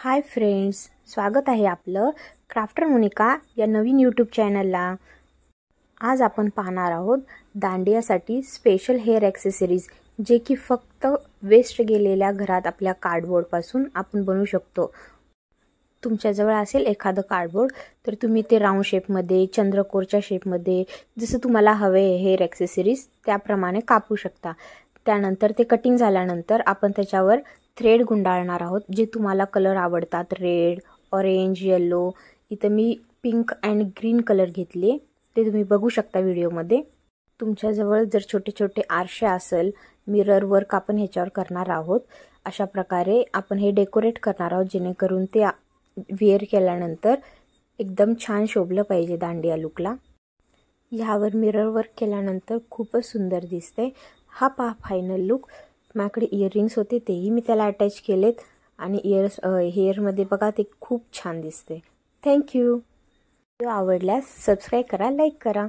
Hi friends, स्वागत आहे आपलं क्राफ्टर मोनिका या नवीन यूट्यूब चॅनलला। आज आपण पाहणार आहोत दांडियासाठी स्पेशल हेअर ॲक्सेसरीज, जे की फक्त वेस्ट गेलेल्या घरात आपल्या कार्डबोर्डपासून आपण बनवू शकतो। तुमच्याजवळ असेल एखादं कार्डबोर्ड तर तुम्ही ते राऊंड शेपमध्ये, चंद्रकोरच्या शेपमध्ये जसं तुम्हाला हवे हेअर ॲक्सेसरीज त्याप्रमाणे कापू शकता। त्यानंतर ते कटिंग झाल्यानंतर आपण त्याच्यावर थ्रेड गुंडाळणार आहोत, जे तुम्हाला कलर आवडतात, रेड, ऑरेंज, येलो। इथं मी पिंक अँड ग्रीन कलर घेतले, ते तुम्ही बघू शकता व्हिडिओमध्ये। तुमच्याजवळ जर छोटे छोटे आरसे असेल, मिरर वर्क आपण ह्याच्यावर करणार आहोत। अशा प्रकारे आपण हे डेकोरेट करणार आहोत, जेणेकरून ते वेअर केल्यानंतर एकदम छान शोभलं पाहिजे दांडिया लुकला। ह्यावर मिरर वर्क केल्यानंतर खूपच सुंदर दिसते। हा पहा फायनल लुक। माझ्याकडे इयरिंग्स होते, तेही मी त्याला अटॅच केलेत आणि हेअरमध्ये बघा ते खूप छान दिसते। थँक्यू। व्हिडिओ आवडल्यास सबस्क्राईब करा, लाईक करा।